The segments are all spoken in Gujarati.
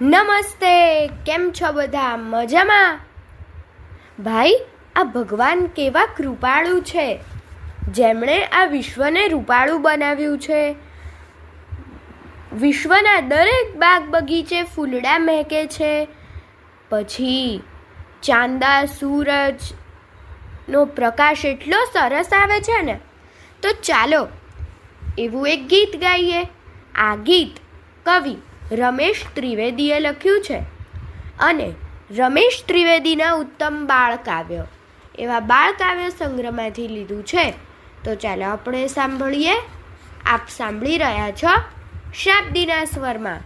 નમસ્તે, કેમ છો બધા? મજામાં? ભાઈ, આ ભગવાન કેવા કૃપાળુ છે, જેમણે આ વિશ્વને રૂપાળું બનાવ્યું છે. વિશ્વના દરેક બાગ બગીચે ફૂલડા મહેકે છે. પછી ચાંદા સૂરજનો પ્રકાશ એટલો સરસ આવે છે ને. તો ચાલો એવું એક ગીત ગાઈએ. આ ગીત કવિ રમેશ ત્રિવેદીએ લખ્યું છે અને રમેશ ત્રિવેદીના ઉત્તમ બાળકાવ્ય એવા બાળકાવ્ય સંગ્રહમાંથી લીધું છે. તો ચાલો આપણે સાંભળીએ. આપ સાંભળી રહ્યા છો શાબ્દીના સ્વરમાં.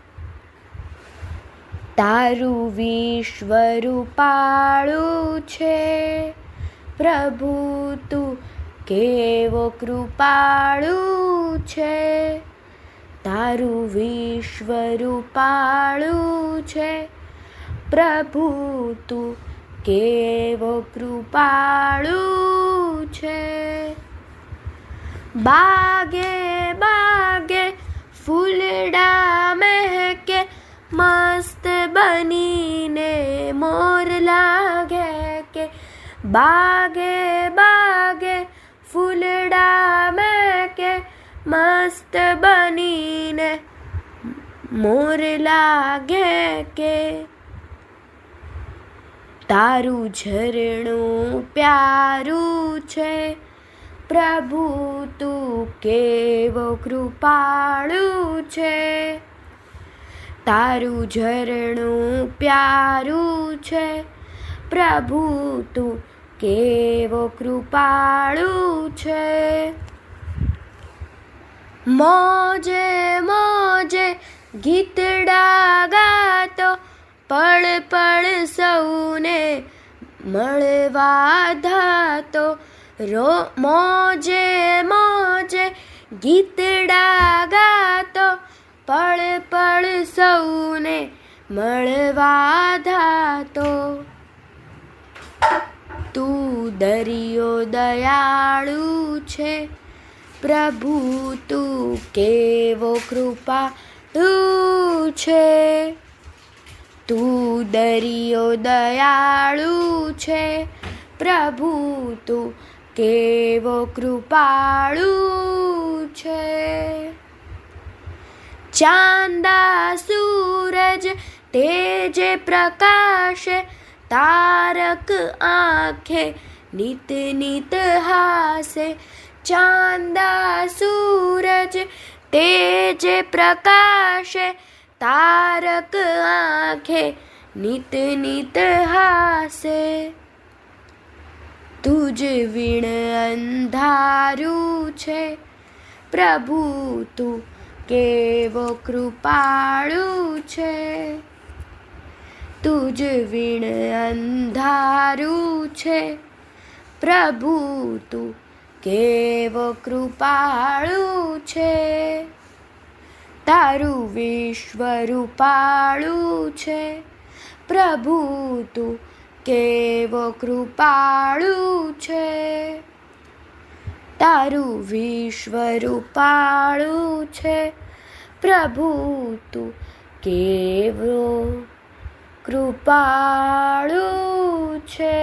તારું વિશ્વ રૂપાળું છે પ્રભુ, તું કેવો કૃપાળું છે. તારું વિશ્વ રૂપાળું છે પ્રભુ, તું કેવો કૃપાળું છે. બાગે બાગે ફૂલડા મહેકે, મસ્ત બનીને મોર લાગે કે. બાગે બાગે ફૂલડા મહેકે, મસ્ત બનીને મોર લાગે કે. તારું ઝરણું પ્યારું છે પ્રભુ, તું કેવો કૃપાળું છે. તારું ઝરણું પ્યારું છે પ્રભુ, તું કેવો કૃપાળું છે. મોજે મોજે ગીતડા ગાતો, પળ પળ સૌને મળવા ધાતો. મોજે મોજે ગીતડા ગાતો, પળ પળ સૌને મળવા ધાતો. તું દરિયો દયાળુ છે પ્રભુ, તું કેવો કૃપાળુ છે. તું દરિયો દયાળુ છે પ્રભુ, તું કેવો કૃપાળુ છે. ચાંદા સૂરજ તેજે પ્રકાશે, તારક આંખે નિત નિત હાસે. ચાંદા સૂરજ તેજે પ્રકાશે, તારક આંખે નિત નિત હાસે. તુજ વીણ અંધારું છે પ્રભુ, તું કેવો કૃપાળુ છે. તુજ વીણ અંધારું છે પ્રભુ, તું કેવો કૃપાળુ છે. તારું વિશ્વ રૂપાળું છે પ્રભુ, તું કેવો કૃપાળું છે. તારું વિશ્વ રૂપાળું છે પ્રભુ, તું કેવો કૃપાળું છે.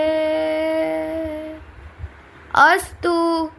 અસ્તુ.